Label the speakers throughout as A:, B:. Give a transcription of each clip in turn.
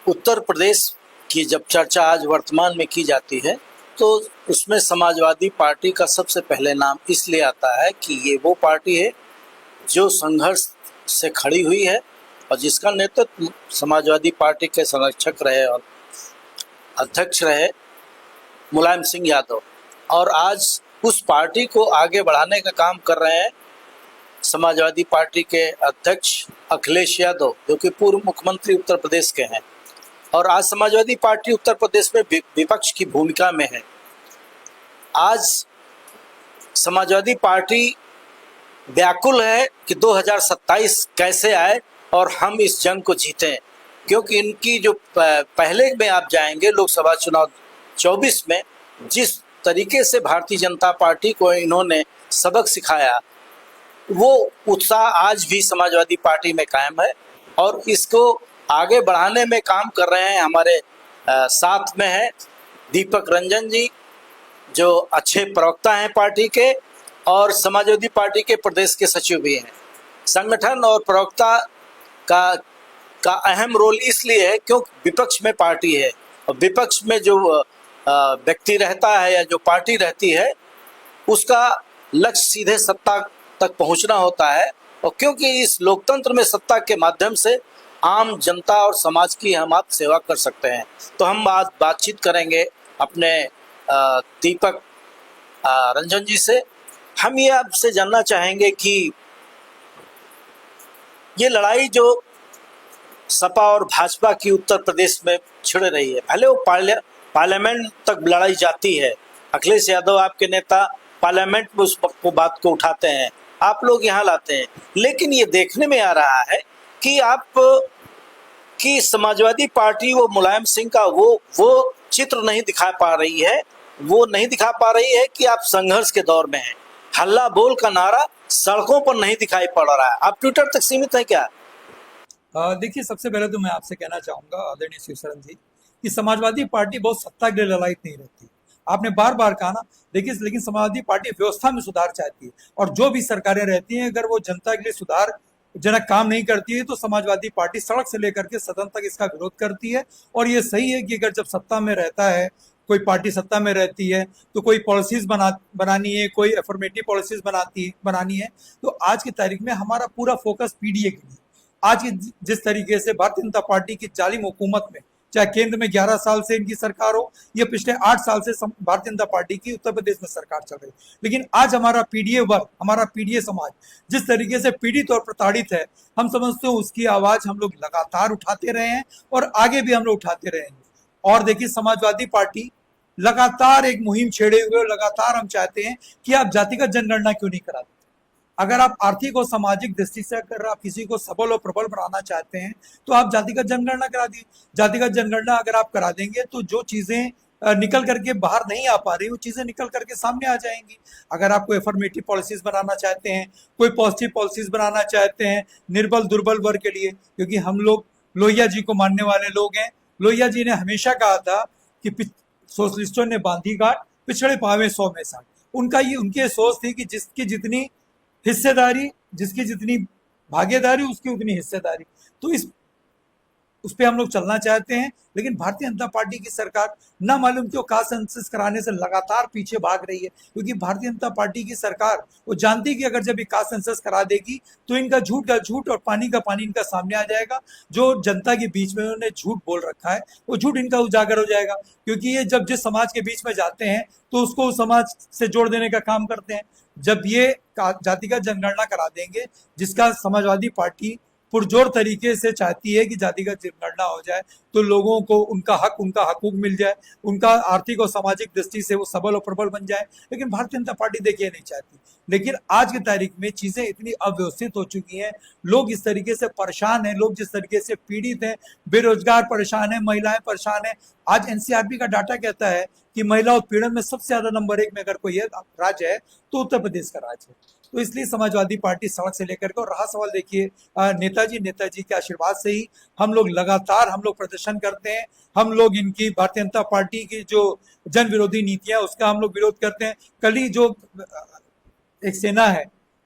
A: उत्तर प्रदेश की जब चर्चा आज वर्तमान में की जाती है तो उसमें समाजवादी पार्टी का सबसे पहले नाम इसलिए आता है कि ये वो पार्टी है जो संघर्ष से खड़ी हुई है और जिसका नेतृत्व समाजवादी पार्टी के संरक्षक रहे और अध्यक्ष रहे मुलायम सिंह यादव, और आज उस पार्टी को आगे बढ़ाने का काम कर रहे हैं समाजवादी पार्टी के अध्यक्ष अखिलेश यादव, जो कि पूर्व मुख्यमंत्री उत्तर प्रदेश के हैं। और आज समाजवादी पार्टी उत्तर प्रदेश में विपक्ष की भूमिका में है। आज समाजवादी पार्टी व्याकुल है कि 2027 कैसे आए और हम इस जंग को जीतें, क्योंकि इनकी जो पहले में आप जाएंगे लोकसभा चुनाव 24 में जिस तरीके से भारतीय जनता पार्टी को इन्होंने सबक सिखाया, वो उत्साह आज भी समाजवादी पार्टी में कायम है और इसको आगे बढ़ाने में काम कर रहे हैं। हमारे साथ में है दीपक रंजन जी, जो अच्छे प्रवक्ता हैं पार्टी के और समाजवादी पार्टी के प्रदेश के सचिव भी हैं। संगठन और प्रवक्ता का अहम रोल इसलिए है क्योंकि विपक्ष में पार्टी है और विपक्ष में जो व्यक्ति रहता है या जो पार्टी रहती है उसका लक्ष्य सीधे सत्ता तक पहुंचना होता है। और क्योंकि इस लोकतंत्र में सत्ता के माध्यम से आम जनता और समाज की हम आप सेवा कर सकते हैं, तो हम आज बातचीत करेंगे अपने दीपक रंजन जी से। हम ये आपसे जानना चाहेंगे कि ये लड़ाई जो सपा और भाजपा की उत्तर प्रदेश में छिड़ रही है, भले वो पार्लियामेंट तक लड़ाई जाती है, अखिलेश यादव आपके नेता पार्लियामेंट में उस बात को उठाते हैं, आप लोग यहाँ लाते हैं, लेकिन ये देखने में आ रहा है कि आप की समाजवादी पार्टी वो मुलायम सिंह का वो चित्र नहीं दिखा पा रही है, वो नहीं दिखा पा रही है कि आप संघर्ष के दौर में हैं। हल्ला बोल का नारा सड़कों पर नहीं दिखाई पड़ रहा है। आप ट्विटर तक सीमित है क्या?
B: देखिए, सबसे पहले तो मैं आपसे कहना चाहूंगा आदरणीय शिवशरण जी कि समाजवादी पार्टी बहुत सत्ता के लिए लड़ाई नहीं रहती। आपने बार बार कहा ना, देखिए, लेकिन समाजवादी पार्टी व्यवस्था में सुधार चाहती है और जो भी सरकारें रहती हैं अगर वो जनता के लिए सुधार जनक काम नहीं करती है तो समाजवादी पार्टी सड़क से लेकर के सदन तक इसका विरोध करती है। और ये सही है कि अगर जब सत्ता में रहता है, कोई पार्टी सत्ता में रहती है तो कोई पॉलिसीज बनानी है, कोई अफर्मेटिव पॉलिसीज बनानी है। तो आज की तारीख में हमारा पूरा फोकस पीडीए के लिए, आज की जिस तरीके से भारतीय जनता पार्टी की जालिम हुकूमत में, चाहे केंद्र में 11 साल से इनकी सरकार हो या पिछले 8 साल से भारतीय जनता पार्टी की उत्तर प्रदेश में सरकार चल रही, लेकिन आज हमारा पीडीए वर्ग, हमारा पीडीए समाज जिस तरीके से पीड़ित और प्रताड़ित है, हम समझते हैं उसकी आवाज हम लोग लगातार उठाते रहे हैं और आगे भी हम लोग उठाते रहेंगे। और देखिए, समाजवादी पार्टी लगातार एक मुहिम छेड़े हुए, लगातार हम चाहते हैं कि आप जातिगत जनगणना क्यों नहीं कराते। अगर आप आर्थिक और सामाजिक दृष्टि से अगर आप किसी को सबल और प्रबल बनाना चाहते हैं तो आप जातिगत जनगणना करा दिए। जातिगत जनगणना अगर आप करा देंगे तो जो चीजें निकल करके बाहर नहीं आ पा रही वो चीजें निकल करके सामने आ जाएंगी। अगर आप कोई अफर्मेटिव पॉलिसीज बनाना चाहते हैं, कोई पॉजिटिव पॉलिसीज बनाना चाहते हैं निर्बल दुर्बल वर्ग के लिए, क्योंकि हम लोग लोहिया जी को मानने वाले लोग हैं। लोहिया जी ने हमेशा कहा था कि सोशलिस्टों ने बांधी गांठ, पिछड़े पावे 100 में 60। उनकी सोच थी कि जिसकी जितनी हिस्सेदारी, जिसकी जितनी भागीदारी उसकी उतनी हिस्सेदारी। तो उस पे हम लोग चलना चाहते हैं, लेकिन भारतीय जनता पार्टी की सरकार ना मालूम क्यों कास्ट सेंसस कराने से लगातार पीछे भाग रही है, क्योंकि भारतीय जनता पार्टी की सरकार वो जानती है कि अगर जब ये कास्ट सेंसस करा देगी तो इनका झूठ का झूठ और पानी का पानी इनका सामने आ जाएगा। जो जनता के बीच में उन्होंने झूठ बोल रखा है वो झूठ इनका उजागर हो जाएगा, क्योंकि ये जब जिस समाज के बीच में जाते हैं तो उसको उस समाज से जोड़ देने का काम करते हैं। जब ये जातिगत जनगणना करा देंगे, जिसका समाजवादी पार्टी पुरजोर तरीके से चाहती है कि जातिगत जनगणना हो जाए तो लोगों को उनका हकूक मिल जाए, उनका आर्थिक और सामाजिक दृष्टि से वो सबल और प्रबल बन जाए, लेकिन भारतीय जनता पार्टी देखिए नहीं चाहती। लेकिन आज की तारीख में चीजें इतनी अव्यवस्थित हो चुकी हैं, लोग इस तरीके से परेशान हैं, लोग जिस तरीके से पीड़ित हैं, बेरोजगार परेशान है, महिलाएं परेशान है। आज एनसीआरबी का डाटा कहता है कि महिला उत्पीड़न में सबसे ज्यादा नंबर 1 में अगर कोई राज्य है तो उत्तर प्रदेश का राज्य है। तो इसलिए समाजवादी पार्टी सड़क से लेकर के, और रहा सवाल देखिए नेताजी के आशीर्वाद से ही हम लोग लगातार प्रदर्शन करते हैं। हम लोग इनकी भारतीय जनता पार्टी की जो जन विरोधी नीतियां उसका हम लोग विरोध करते हैं। कल ही जो एक सेना है,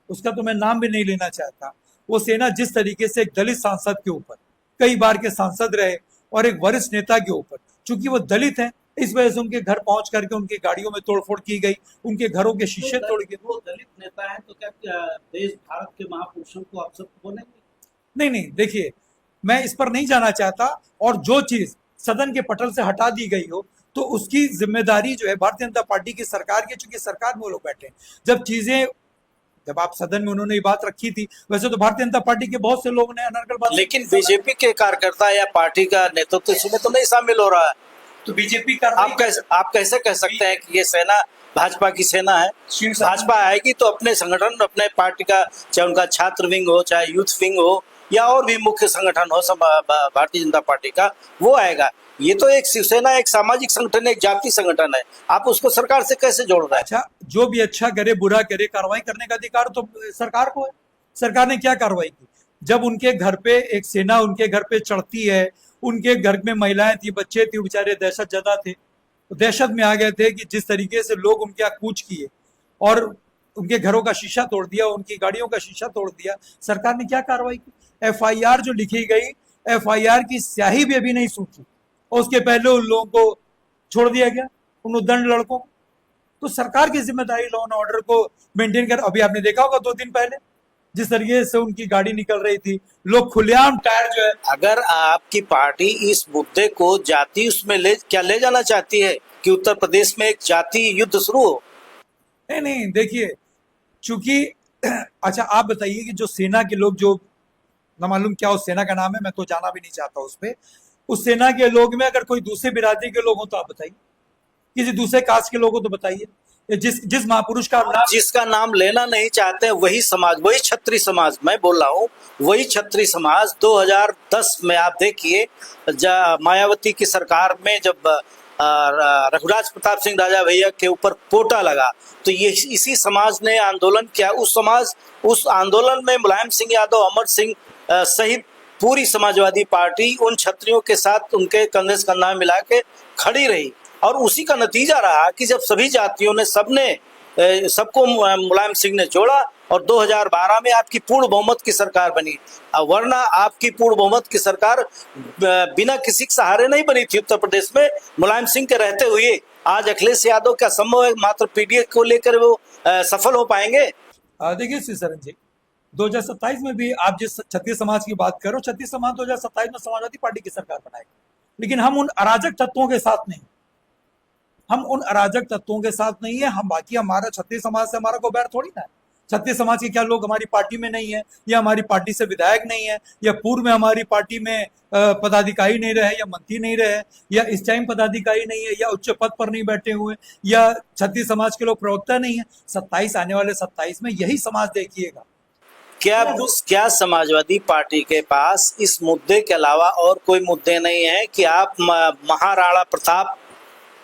B: उसका तो मैं नाम भी नहीं लेना चाहता, वो सेना जिस तरीके से एक दलित सांसद के ऊपर, कई बार के सांसद रहे और एक वरिष्ठ नेता के ऊपर, चूंकि वो दलित हैं, इस वजह से उनके घर पहुंच करके उनकी गाड़ियों में तोड़फोड़ की गई, उनके घरों के शीशे तोड़ गए।
A: वो दलित नेता है तो क्या देश भारत के महापुरुषों को आप सब बोलेंगे?
B: नहीं नहीं, देखिए, मैं इस पर नहीं जाना चाहता, और जो चीज सदन के पटल से हटा दी गई हो तो उसकी जिम्मेदारी जो है भारतीय जनता पार्टी की सरकार की, चूंकि सरकार में वो लोग बैठे हैं। जब आप सदन में उन्होंने ये बात रखी थी, वैसे तो भारतीय जनता पार्टी के बहुत से लोगों ने अनर्गल बात,
A: लेकिन बीजेपी के कार्यकर्ता या पार्टी का नेतृत्व इसमें तो नहीं शामिल हो रहा है।
B: तो बीजेपी
A: आप कैसे कह सकते हैं कि ये सेना भाजपा की सेना है? भाजपा आएगी तो अपने संगठन, अपने पार्टी का, चाहे उनका छात्र विंग हो, चाहे यूथ विंग हो, या और भी मुख्य संगठन हो भारतीय जनता पार्टी का, वो आएगा। ये तो एक शिवसेना एक सामाजिक संगठन है, एक जाति संगठन है, आप उसको सरकार से कैसे जोड़ रहे हैं?
B: अच्छा, जो भी अच्छा करे बुरा करे, कार्रवाई करने का अधिकार तो सरकार को है। सरकार ने क्या कार्रवाई की? जब उनके घर पे एक सेना उनके घर पे चढ़ती है, उनके घर में महिलाएं थी, बच्चे थे, बेचारे दहशत जदा थे, तो दहशत में आ गए थे कि जिस तरीके से लोग उनके यहाँ कूच किए और उनके घरों का शीशा तोड़ दिया, उनकी गाड़ियों का शीशा तोड़ दिया, सरकार ने क्या कार्रवाई की? एफआईआर जो लिखी गई, एफआईआर की स्याही भी अभी नहीं सूखी, और उसके पहले उन लोगों को छोड़ दिया गया, उन उद्दंड लड़कों को। तो सरकार की जिम्मेदारी लॉ एंड ऑर्डर को मेंटेन कर। अभी आपने देखा होगा 2 दिन पहले जिस तरीके से उनकी गाड़ी निकल रही थी, लोग खुलेआम टायर जो है।
A: अगर आपकी पार्टी इस मुद्दे को जाति उसमें ले जाना चाहती है कि उत्तर प्रदेश में एक जाति युद्ध शुरू हो?
B: नहीं नहीं, देखिए, चूंकि अच्छा आप बताइए कि जो सेना के लोग, जो न मालूम क्या उस सेना का नाम है, मैं तो जाना भी नहीं चाहता उस पे, उस सेना के लोग में अगर कोई दूसरे बिरादरी के लोग हो तो आप बताइए, किसी दूसरे कास्ट के लोग हो तो बताइए। जिस महापुरुष का नाम,
A: जिसका नाम लेना नहीं चाहते वही समाज, वही क्षत्रिय समाज, मैं बोल रहा हूँ, वही क्षत्रिय समाज 2010 में आप देखिए, मायावती की सरकार में जब रघुराज प्रताप सिंह राजा भैया के ऊपर पोटा लगा, तो ये इसी समाज ने आंदोलन किया। उस आंदोलन में मुलायम सिंह यादव, अमर सिंह सहित पूरी समाजवादी पार्टी उन क्षत्रियों के साथ उनके कंधे से कंधा मिला के खड़ी रही, और उसी का नतीजा रहा कि जब सभी जातियों ने सबको मुलायम सिंह ने जोड़ा, और 2012 में आपकी पूर्ण बहुमत की सरकार बनी। वरना आपकी पूर्ण बहुमत की सरकार बिना किसी के सहारे नहीं बनी थी उत्तर प्रदेश में, मुलायम सिंह के रहते हुए। आज अखिलेश यादव क्या संभव है मात्र पीडीए को लेकर वो सफल हो पाएंगे?
B: देखिए श्रीशरण जी, 2027 में भी आप जिस क्षत्रिय समाज की बात करो, क्षत्रिय समाज 2027 में समाजवादी पार्टी की सरकार बनाएगी, लेकिन हम उन अराजक तत्वों के साथ नहीं, हम उन अराजक तत्वों के साथ नहीं है। हम बाकी, हमारा क्षत्रिय समाज से हमारा कोई बैर थोड़ी ना है। क्षत्रिय समाज के क्या लोग हमारी पार्टी में नहीं है, या हमारी पार्टी से विधायक नहीं है, या पूर्व में हमारी पार्टी में पदाधिकारी नहीं रहे, या मंत्री नहीं रहे, या इस टाइम पदाधिकारी नहीं है, या उच्च पद पर नहीं बैठे हुए, या क्षत्रिय समाज के लोग प्रवक्ता नहीं है। 27 आने वाले 27 में यही समाज देखिएगा।
A: क्या समाजवादी पार्टी के पास इस मुद्दे के अलावा और कोई मुद्दे नहीं है कि आप महाराणा प्रताप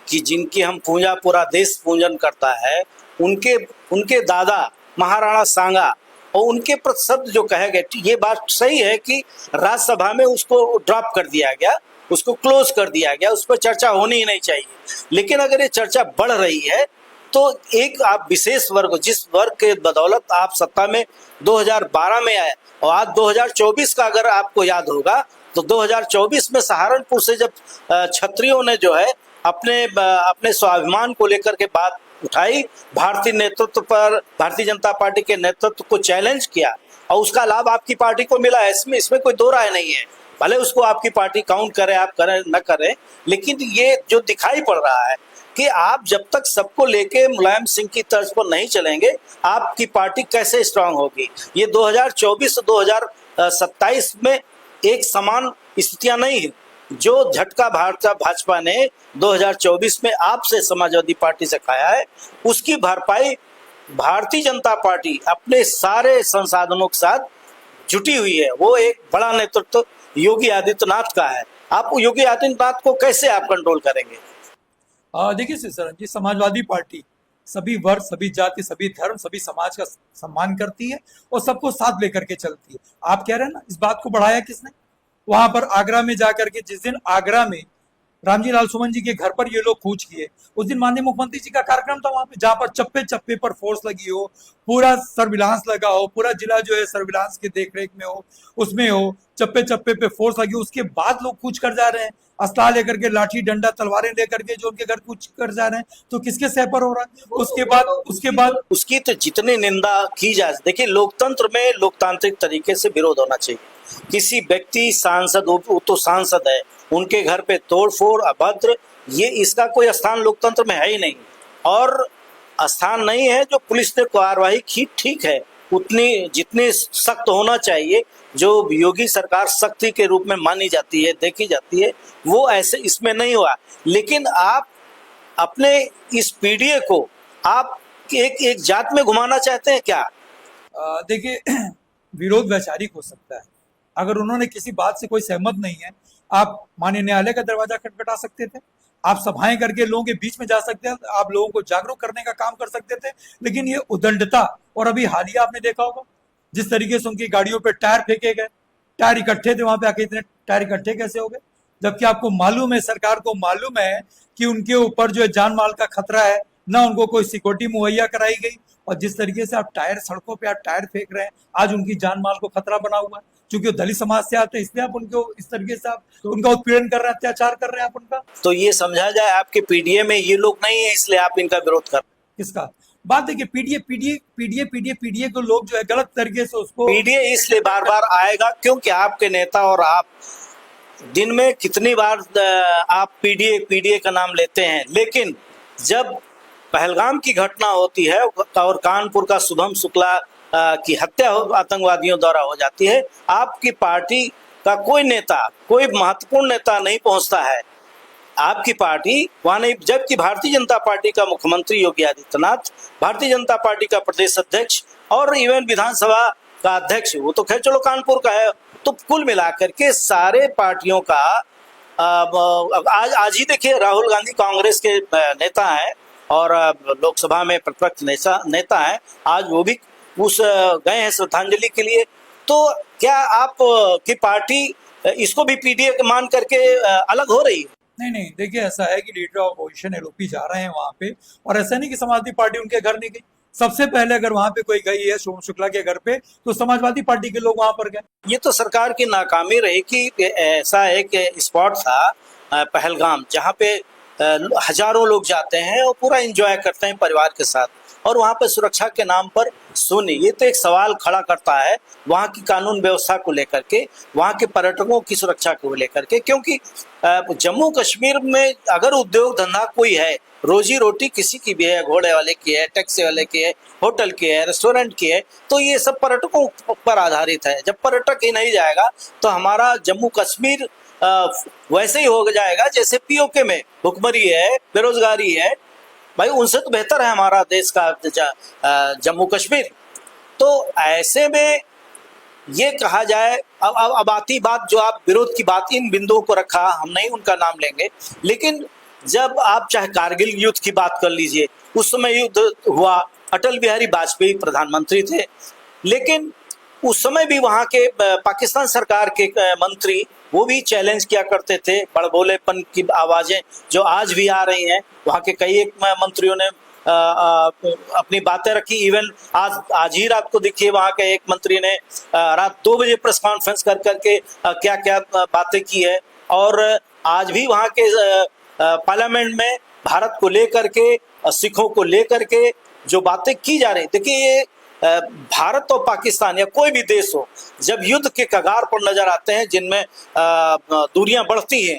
A: की, जिनकी हम पूजा पूरा देश पूजन करता है, उनके दादा महाराणा सांगा, और उनके प्रति शब्द जो कहे गए, ये बात सही है कि राज्यसभा में उसको ड्रॉप कर दिया गया, उसको क्लोज कर दिया गया, उस पर चर्चा होनी ही नहीं चाहिए। लेकिन अगर ये चर्चा बढ़ रही है तो एक आप विशेष वर्ग, जिस वर्ग के बदौलत आप सत्ता में 2012 में आए, और आज 2024 का अगर आपको याद होगा तो 2024 में सहारनपुर से जब क्षत्रियों ने जो है अपने स्वाभिमान को लेकर के बात उठाई, भारतीय नेतृत्व पर, भारतीय जनता पार्टी के नेतृत्व को चैलेंज किया, और उसका लाभ आपकी पार्टी को मिला है। इसमें कोई दो राय नहीं है। भले उसको आपकी पार्टी काउंट करे, आप करें न करें, लेकिन ये जो दिखाई पड़ रहा है कि आप जब तक सबको लेके मुलायम सिंह की तर्ज पर नहीं चलेंगे, आपकी पार्टी कैसे स्ट्रांग होगी? ये 2024 से 2027 में एक समान स्थितियां नहीं है। जो झटका भाजपा ने 2024 में आपसे समाजवादी पार्टी से खाया है, उसकी भरपाई भारतीय जनता पार्टी अपने सारे संसाधनों के साथ जुटी हुई है। वो एक बड़ा नेतृत्व योगी आदित्यनाथ का है। आप योगी आदित्यनाथ को कैसे आप कंट्रोल करेंगे?
B: देखिए श्रीशरण जी, समाजवादी पार्टी सभी वर्ग, सभी जाति, सभी धर्म, सभी समाज का सम्मान करती है और सबको साथ लेकर के चलती है। आप कह रहे हैं ना, इस बात को बढ़ाया किसने? वहां पर आगरा में जाकर के, जिस दिन आगरा में रामजी लाल सुमन जी के घर पर ये लोग कूच किए। उस दिन माननीय मुख्यमंत्री जी का कार्यक्रम था वहां पे, जहां पर चप्पे चप्पे पर फोर्स लगी हो, पूरा सर्विलांस लगा हो, पूरा जिला जो है सर्विलांस की देखरेख में हो, उसमें हो, चप्पे चप्पे पे फोर्स लगी हो, उसके बाद लोग कूच कर जा रहे हैं, अस्त्र लेकर के, लाठी डंडा तलवारें लेकर के जो उनके घर कूच कर जा रहे हैं, तो किसके सह पर हो रहा है? उसके बाद
A: उसकी तो जितनी निंदा की जाए, देखिए लोकतंत्र में लोकतांत्रिक तरीके से विरोध होना चाहिए। किसी व्यक्ति सांसद, वो तो सांसद है, उनके घर पे तोड़फोड़, अभद्र, ये इसका कोई स्थान लोकतंत्र में है ही नहीं। और स्थान नहीं है। जो पुलिस ने कार्रवाई की, ठीक है, उतनी जितनी सख्त होना चाहिए, जो योगी सरकार सख्ती के रूप में मानी जाती है, देखी जाती है, वो ऐसे इसमें नहीं हुआ। लेकिन आप अपने इस पीडीए को आप एक एक जात में घुमाना चाहते हैं क्या?
B: देखिए विरोध वैचारिक हो सकता है। अगर उन्होंने किसी बात से कोई सहमत नहीं है, आप माननीय न्यायालय का दरवाजा खटखटा सकते थे, आप सभाएं करके लोगों के बीच में जा सकते थे, आप लोगों को जागरूक करने का काम कर सकते थे। लेकिन ये उदंडता, और अभी हालिया आपने देखा होगा जिस तरीके से उनकी गाड़ियों पे टायर फेंके गए, टायर इकट्ठे थे वहां पे, आके इतने टायर इकट्ठे कैसे हो गए? जबकि आपको मालूम है, सरकार को मालूम है कि उनके ऊपर जो है जान माल का खतरा है, ना उनको कोई सिक्योरिटी मुहैया कराई गई, और जिस तरीके से आप टायर, सड़कों पे आप टायर फेंक रहे हैं, आज उनकी जान माल को खतरा बना हुआ है। क्योंकि वो दलित समाज से आते हैं, इसलिए आप उनको इस तरीके से आप उनका उत्पीड़न कर रहे हैं, अत्याचार कर रहे हैं आप उनका।
A: तो ये समझा जाए आपके पीडीए में ये लोग नहीं है, इसलिए आप इनका विरोध कर।
B: किसका बात? देखिए पीडीए को लोग जो है गलत तरीके से उसको,
A: पीडीए इसलिए बार बार आएगा क्योंकि आपके नेता और आप दिन में कितनी बार आप पीडीए पीडीए का नाम लेते हैं। लेकिन जब पहलगाम की घटना होती है और कानपुर का शुभम शुक्ला की हत्या आतंकवादियों द्वारा हो जाती है, आपकी पार्टी का कोई नेता, कोई महत्वपूर्ण नेता नहीं पहुंचता है आपकी पार्टी वहां नहीं। जबकि भारतीय जनता पार्टी का मुख्यमंत्री योगी आदित्यनाथ, भारतीय जनता पार्टी का प्रदेश अध्यक्ष और इवन विधानसभा का अध्यक्ष, वो तो खैर चलो कानपुर का है। तो कुल मिलाकर के सारे पार्टियों का आज ही देखिए, राहुल गांधी कांग्रेस के नेता हैं और लोकसभा में प्रतिपक्ष नेता हैं, आज वो भी उस गए हैं श्रद्धांजलि के लिए। तो क्या आप की पार्टी इसको भी पीडीए मान करके अलग हो रही है?
B: नहीं, देखिए ऐसा है कि लीडर ऑफ अपोजिशन एलओपी जा रहे हैं वहां पे, और ऐसा नहीं कि समाजवादी पार्टी उनके घर नहीं गई। सबसे पहले अगर वहां पे कोई गई है शुभम शुक्ला के घर पे, तो समाजवादी पार्टी के लोग वहां पर गए।
A: ये तो सरकार की नाकामी रही कि ऐसा एक स्पॉट था पहलगाम, जहाँ पे हजारों लोग जाते हैं और पूरा एंजॉय करते हैं परिवार के साथ, और वहाँ पे सुरक्षा के नाम पर शून्य। ये तो एक सवाल खड़ा करता है वहाँ की कानून व्यवस्था को लेकर के, वहाँ के पर्यटकों की सुरक्षा को लेकर के। क्योंकि जम्मू कश्मीर में अगर उद्योग धंधा कोई है, रोजी रोटी किसी की भी है, घोड़े वाले की है, टैक्सी वाले की है, होटल की है, रेस्टोरेंट की है, तो ये सब पर्यटकों पर आधारित है। जब पर्यटक ही नहीं जाएगा तो हमारा जम्मू कश्मीर वैसे ही हो जाएगा जैसे पीओके में भुखमरी है, बेरोजगारी है। भाई उनसे तो बेहतर है हमारा देश का जम्मू कश्मीर। तो ऐसे में ये कहा जाए, अब आती बात जो आप विरोध की बात, इन बिंदुओं को रखा, हम नहीं उनका नाम लेंगे, लेकिन जब आप चाहे कारगिल युद्ध की बात कर लीजिए, उस समय युद्ध हुआ, अटल बिहारी वाजपेयी प्रधानमंत्री थे, लेकिन उस समय भी वहाँ के पाकिस्तान सरकार के मंत्री वो भी चैलेंज किया करते थे, बड़बोलेपन की आवाजें जो आज भी आ रही हैं। वहाँ के कई एक मंत्रियों ने अपनी बातें रखी। इवन आज ही रात को देखिए, वहाँ के एक मंत्री ने रात 2 बजे प्रेस कॉन्फ्रेंस कर करके क्या क्या बातें की है। और आज भी वहाँ के पार्लियामेंट में भारत को लेकर के, सिखों को लेकर के जो बातें की जा रही, देखिए ये भारत और पाकिस्तान या कोई भी देश हो, जब युद्ध के कगार पर नजर आते हैं जिनमें दूरियां बढ़ती हैं,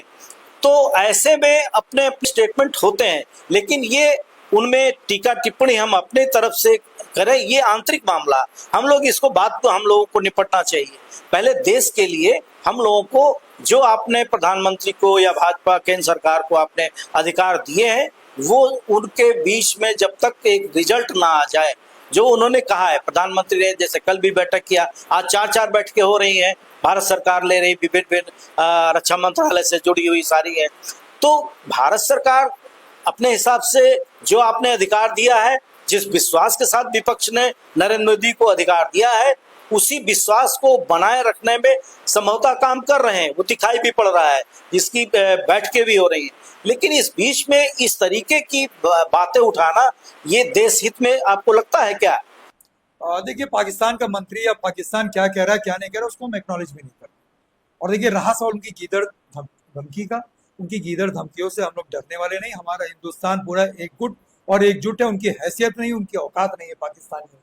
A: तो ऐसे में अपने स्टेटमेंट होते हैं, लेकिन ये उनमें टीका टिप्पणी हम अपने तरफ से करें, ये आंतरिक मामला। हम लोग इसको बात को हम लोगों को निपटना चाहिए। पहले देश के लिए हम लोगों को, जो आपने प्रधानमंत्री को या भाजपा केंद्र सरकार को आपने अधिकार दिए हैं, वो उनके बीच में जब तक एक रिजल्ट ना आ जाए, जो उन्होंने कहा है, प्रधानमंत्री ने जैसे कल भी बैठक किया, आज 4 बैठकें हो रही हैं, भारत सरकार ले रही, विभिन्न रक्षा मंत्रालय से जुड़ी हुई सारी है। तो भारत सरकार अपने हिसाब से जो आपने अधिकार दिया है, जिस विश्वास के साथ विपक्ष ने नरेंद्र मोदी को अधिकार दिया है, उसी विश्वास को बनाए रखने में संभवतः काम कर रहे हैं, वो दिखाई भी पड़ रहा है, इसकी बैठकें भी हो रही हैं। लेकिन इस बीच में इस तरीके की बातें उठाना, ये देश हित में आपको लगता है क्या?
B: देखिए, पाकिस्तान का मंत्री या पाकिस्तान क्या कह रहा है क्या नहीं कह रहा उसको हम एक्नॉलेज भी नहीं करते। और देखिए, रहा सवाल उनकी गीदड़ धमकी का, उनकी गीदड़ धमकियों से हम लोग डरने वाले नहीं। हमारा हिंदुस्तान पूरा एकजुट और एकजुट है। उनकी हैसियत नहीं, उनकी औकात नहीं है पाकिस्तान में।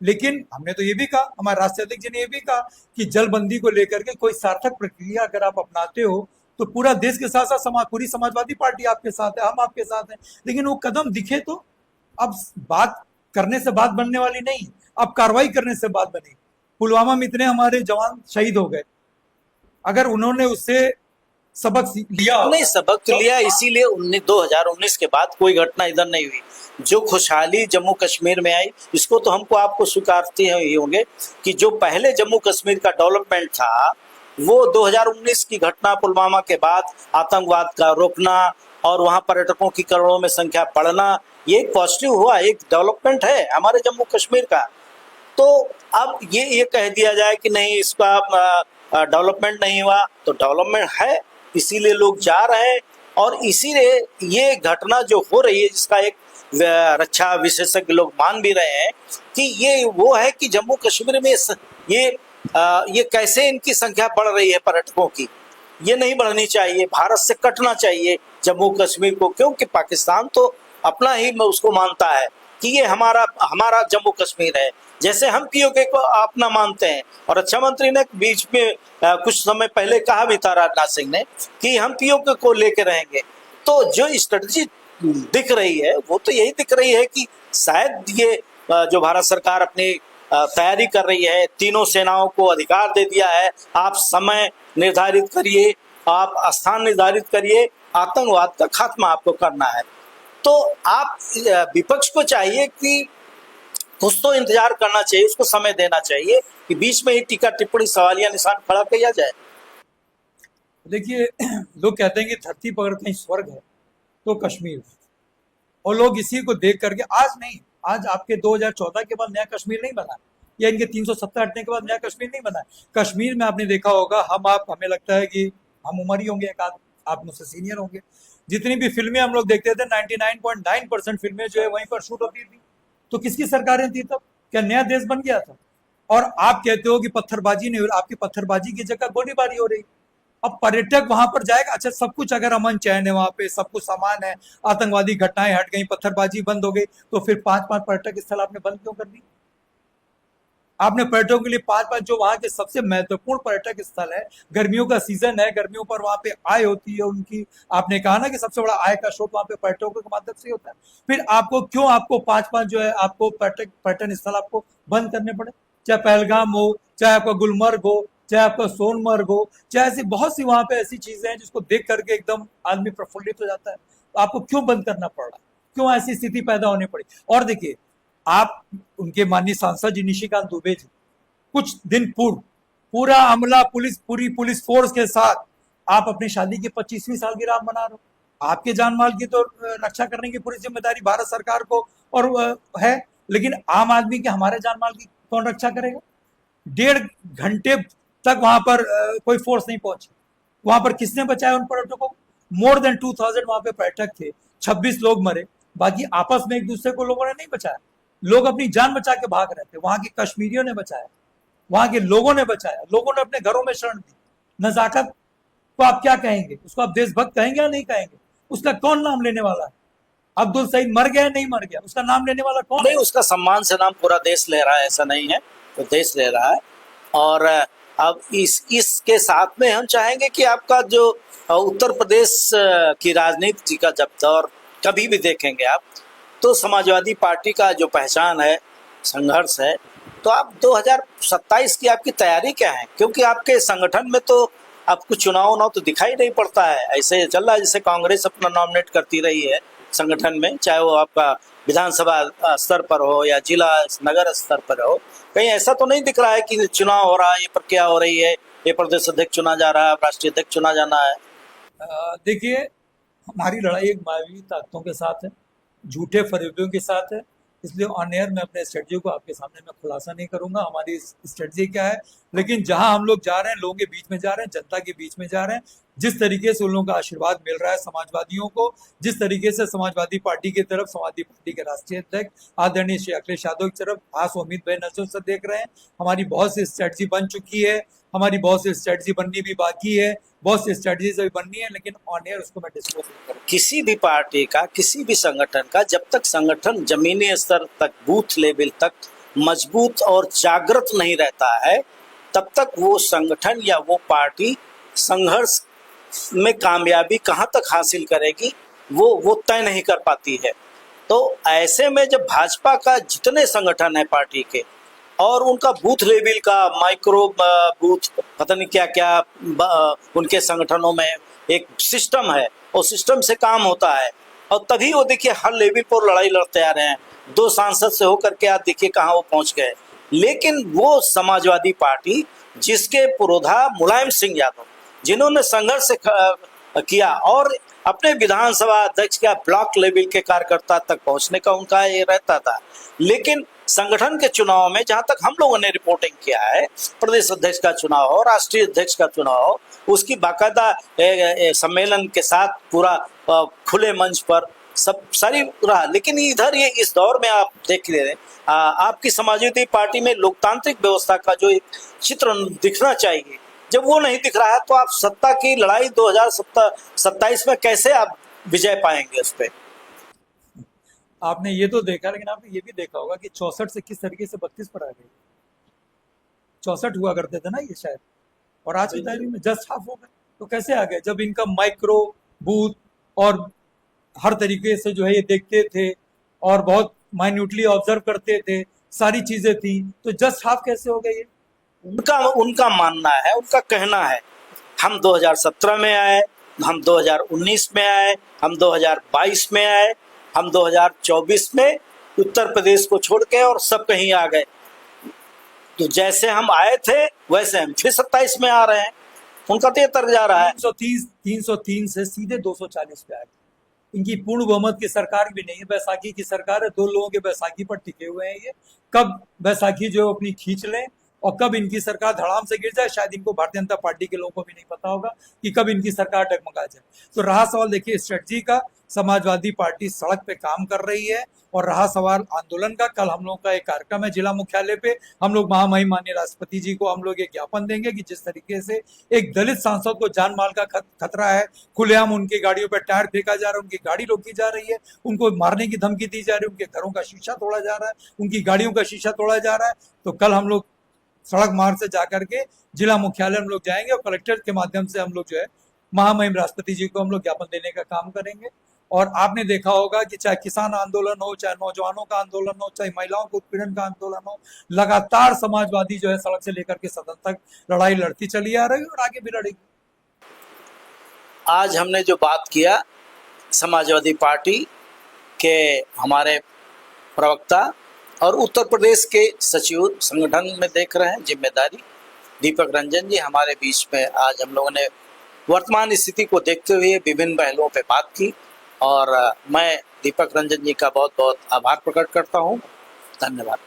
B: लेकिन हमने तो ये भी कहा, हमारे राष्ट्रीय अध्यक्ष जी ने ये भी कहा कि जलबंदी को लेकर के कोई सार्थक प्रक्रिया अगर आप अपनाते हो तो पूरा देश के साथ साथ पूरी समाजवादी पार्टी आपके साथ है, हम आपके साथ हैं। लेकिन वो कदम दिखे तो। अब बात करने से बात बनने वाली नहीं, अब कार्रवाई करने से बात बनी। पुलवामा में इतने हमारे जवान शहीद हो गए, अगर उन्होंने उससे सबक लिया,
A: नहीं सबक तो लिया, इसीलिए 2019 के बाद कोई घटना इधर नहीं हुई। जो खुशहाली जम्मू कश्मीर में आई, इसको तो हमको आपको स्वीकारते ही होंगे कि जो पहले जम्मू कश्मीर का डेवलपमेंट था वो 2019 की घटना पुलवामा के बाद आतंकवाद का रोकना और वहां पर्यटकों की करोड़ों में संख्या बढ़ना, ये एक पॉजिटिव हुआ, एक डेवलपमेंट है हमारे जम्मू कश्मीर का। तो अब ये कह दिया जाए कि नहीं इसका डेवलपमेंट नहीं हुआ, तो डेवलपमेंट है, इसीलिए लोग जा रहे हैं। और इसीलिए ये घटना जो हो रही है, जिसका एक रक्षा विशेषज्ञ लोग मान भी रहे हैं कि ये वो है कि जम्मू कश्मीर में ये कैसे इनकी संख्या बढ़ रही है पर्यटकों की, ये नहीं बढ़नी चाहिए, भारत से कटना चाहिए जम्मू कश्मीर को, क्योंकि पाकिस्तान तो अपना ही उसको मानता है कि ये हमारा जम्मू कश्मीर है, जैसे हम पीओके को अपना मानते हैं। और रक्षा मंत्री ने बीच में कुछ समय पहले कहा भी था, राजनाथ सिंह ने, कि हम पीओके को लेके रहेंगे। तो जो स्ट्रेटजी दिख रही है वो तो यही दिख रही है कि शायद ये जो भारत सरकार अपनी तैयारी कर रही है, तीनों सेनाओं को अधिकार दे दिया है, आप समय निर्धारित करिए, आप स्थान निर्धारित करिए, आतंकवाद का खात्मा आपको करना है। तो आप विपक्ष को चाहिए कि कुछ तो इंतजार करना चाहिए, उसको समय देना चाहिए कि बीच में ही टीका टिप्पणी सवालिया निशान खड़ा किया जाए।
B: देखिए, लोग कहते हैं कि धरती पर अगर कहीं स्वर्ग है तो कश्मीर, और लोग इसी को देख करके आज नहीं, आज आपके 2014 के बाद नया कश्मीर नहीं बना, या इनके 370 हटने के बाद नया कश्मीर नहीं बना। कश्मीर में आपने देखा होगा, हमें लगता है कि हम उम्र ही होंगे, एक आध आप मुझसे सीनियर होंगे, जितनी भी फिल्में हम लोग देखते थे 99.9% फिल्में जो है वहीं पर शूट होती थी। तो किसकी सरकारें थी तब? क्या नया देश बन गया था? और आप कहते हो कि पत्थरबाजी नहीं हो रही, आपकी पत्थरबाजी की जगह गोलीबारी हो रही। अब पर्यटक वहां पर जाएगा, अच्छा सब कुछ अगर अमन चैन है, वहां पे सब कुछ सामान है, आतंकवादी घटनाएं हट गई, पत्थरबाजी बंद हो गई, तो फिर 5-5 पर्यटक स्थल आपने बंद क्यों कर दी? आपने पर्यटकों के लिए 5-5 जो वहां के सबसे महत्वपूर्ण पर्यटक स्थल है, गर्मियों का सीजन है, गर्मियों पर वहां पे आय होती है उनकी, आपने कहा ना कि सबसे बड़ा आय का स्रोत वहां पे पर्यटकों के माध्यम से होता है। फिर आपको क्यों, आपको 5-5 जो है आपको पर्यटन स्थल आपको बंद करने पड़े? चाहे पहलगाम हो, चाहे आपका गुलमर्ग हो, चाहे आपका सोनमर्ग हो, चाहे ऐसी बहुत सी वहां पे ऐसी चीजें हैं जिसको देख करके एकदम आदमी प्रफुल्लित हो जाता है। तो आपको क्यों बंद करना पड़ रहा है? क्यों ऐसी स्थिति पैदा होनी पड़ी? और देखिए, आप उनके माननीय सांसद जी निशिकांत दुबे जी कुछ दिन पूर्व पूरा अमला पूरी पुलिस फोर्स के साथ आप अपनी शादी की 25वीं सालगिरह मना रहे हो। आपके जान माल की तो रक्षा करने की पूरी जिम्मेदारी भारत सरकार को और है, लेकिन आम आदमी के, हमारे जान माल की कौन रक्षा करेगा? 1.5 घंटे तक वहां पर कोई फोर्स नहीं पहुंची। वहां पर किसने बचाया उन पर्यटकों को? मोर देन 2000 वहां पे पर्यटक थे, 26 लोग मरे, बाकी आपस में एक दूसरे को लोगों ने नहीं बचाया। लोग अपनी जान बचा के भाग रहे थे, वहां के कश्मीरियों ने बचाया, वहां के लोगों ने बचाया, लोगों ने अपने घरों में शरण दी। नजाकत को आप क्या कहेंगे? उसको आप देशभक्त कहेंगे या नहीं कहेंगे? उसका कौन नाम लेने वाला है? अब्दुल सईद मर गया नहीं मर गया, उसका नाम लेने वाला कौन
A: नहीं,
B: है?
A: उसका सम्मान से नाम पूरा देश ले रहा है, ऐसा नहीं है, तो देश ले रहा है। और अब इसके साथ में हम चाहेंगे कि आपका जो उत्तर प्रदेश की राजनीति का जब दौर कभी भी देखेंगे आप, तो समाजवादी पार्टी का जो पहचान है, संघर्ष है, तो आप 2027 की आपकी तैयारी क्या है? क्योंकि आपके संगठन में तो आपको चुनाव तो दिखाई नहीं पड़ता है, ऐसे चल रहा है जैसे कांग्रेस अपना नॉमिनेट करती रही है संगठन में, चाहे वो आपका विधानसभा स्तर पर हो या जिला नगर स्तर पर हो, कहीं ऐसा तो नहीं दिख रहा है कि चुनाव हो रहा है, ये प्रक्रिया हो रही है, ये प्रदेश अध्यक्ष चुना जा रहा है, राष्ट्रीय अध्यक्ष चुना जाना है।
B: देखिए, हमारी लड़ाई एक मायावी ताकतों के साथ है, झूठे फरेबियों के साथ है, इसलिए ऑन एयर मैं अपने स्ट्रेटजी को आपके सामने मैं खुलासा नहीं करूंगा हमारी स्ट्रेटजी क्या है। लेकिन जहां हम लोग जा रहे हैं, लोगों के बीच में जा रहे हैं, जनता के बीच में जा रहे हैं, जिस तरीके से उन लोगों का आशीर्वाद मिल रहा है समाजवादियों को, जिस तरीके से समाजवादी पार्टी की तरफ समाजवादी पार्टी के राष्ट्रीय अध्यक्ष आदरणीय श्री अखिलेश यादव की तरफ खास उम्मीद भरे नजरों से देख रहे हैं। हमारी बहुत सी स्ट्रेटजी बन चुकी है, हमारी बहुत सी स्ट्रेटजी बननी भी बाकी है, बहुत सी स्ट्रेटजीज अभी बननी है, लेकिन ऑन एयर उसको मैं डिस्क्लोज नहीं करूंगा।
A: किसी भी पार्टी का, किसी भी संगठन का, जब तक संगठन जमीनी स्तर तक, बूथ लेवल तक मजबूत और जागृत नहीं रहता है, तब तक वो संगठन या वो पार्टी संघर्ष में कामयाबी कहाँ तक हासिल करेगी वो तय नहीं कर पाती है। तो ऐसे में जब भाजपा का जितने संगठन है पार्टी के, और उनका बूथ लेवल का माइक्रो बूथ, पता नहीं क्या क्या उनके संगठनों में एक सिस्टम है, और सिस्टम से काम होता है, और तभी वो देखिए हर लेवल पर लड़ाई लड़ते आ रहे हैं। 2 सांसद से होकर के आप देखिए कहाँ वो पहुंच गए। लेकिन वो समाजवादी पार्टी जिसके पुरोधा मुलायम सिंह यादव, जिन्होंने संघर्ष किया और अपने विधानसभा अध्यक्ष का ब्लॉक लेवल के कार्यकर्ता तक पहुंचने का उनका ये रहता था, लेकिन संगठन के चुनाव में जहां तक हम लोगों ने रिपोर्टिंग किया है, प्रदेश अध्यक्ष का चुनाव हो, राष्ट्रीय अध्यक्ष का चुनाव हो, उसकी बाकायदा सम्मेलन के साथ पूरा खुले मंच पर सब सारी रहा। लेकिन इधर ये इस दौर में आप देख ले रहे हैं, आपकी समाजवादी पार्टी में लोकतांत्रिक व्यवस्था का जो एक चित्र दिखना चाहिए, जब वो नहीं दिख रहा है, तो आप सत्ता की लड़ाई 2027 में कैसे आप विजय पाएंगे उस पर?
B: आपने ये तो देखा, लेकिन आपने ये भी देखा होगा कि 64 से किस तरीके से 32 पर आ गए। 64 हुआ करते थे ना ये शायद, और आज की तारीख में जस्ट हाफ हो गए। तो कैसे आ गए? जब इनका माइक्रो बूथ और हर तरीके से जो है ये देखते थे और बहुत माइन्यूटली ऑब्जर्व करते थे, सारी चीजें थी, तो जस्ट हाफ कैसे हो गए ये?
A: उनका मानना है, उनका कहना है, हम 2017 में आए, हम 2019 में आए, हम 2022 में आए, हम 2024 में उत्तर प्रदेश को छोड़ के और सब कहीं आ गए। तो जैसे हम आए थे वैसे हम फिर 27 में आ रहे हैं। उनका तो ये तर्क जा रहा है।
B: 303 से सीधे 240 पे आए। इनकी पूर्ण बहुमत की सरकार भी नहीं है, बैसाखी की सरकार है। 2 लोगों के बैसाखी पर टिके हुए हैं ये। कब बैसाखी जो अपनी खींच लें और कब इनकी सरकार धड़ाम से गिर जाए, शायद इनको भारतीय जनता पार्टी के लोगों को भी नहीं पता होगा कि कब इनकी सरकार डगमगा जाए। तो रहा सवाल देखिए स्ट्रेटजी का, समाजवादी पार्टी सड़क पे काम कर रही है, और रहा सवाल आंदोलन का, कल हम लोग का एक कार्यक्रम है जिला मुख्यालय पे। हम लोग महामहिम माननीय राष्ट्रपति जी को हम लोग एक ज्ञापन देंगे कि जिस तरीके से एक दलित सांसद को जान माल का खतरा है, खुलेआम उनकी गाड़ियों पर टायर फेंका जा रहा है, उनकी गाड़ी रोकी जा रही है, उनको मारने की धमकी दी जा रही है, उनके घरों का शीशा तोड़ा जा रहा है, उनकी गाड़ियों का शीशा तोड़ा जा रहा है। तो कल हम लोग सड़क मार्ग से जाकर के जिला मुख्यालय हम लोग जाएंगे और कलेक्टर के माध्यम से हम लोग जो है महामहिम राष्ट्रपति जी को हम लोग ज्ञापन देने का काम करेंगे। और आपने देखा होगा कि चाहे किसान आंदोलन हो, चाहे नौजवानों का आंदोलन हो, चाहे महिलाओं के उत्पीड़न का आंदोलन हो, लगातार समाजवादी जो है सड़क से लेकर के सदन तक लड़ाई लड़ती चली आ रही है और आगे भी लड़ेगी।
A: आज हमने जो बात किया, समाजवादी पार्टी के हमारे प्रवक्ता और उत्तर प्रदेश के सचिव संगठन में देख रहे हैं जिम्मेदारी दीपक रंजन जी हमारे बीच में। आज हम लोगों ने वर्तमान स्थिति को देखते हुए विभिन्न पहलुओं पे बात की, और मैं दीपक रंजन जी का बहुत बहुत आभार प्रकट करता हूँ। धन्यवाद।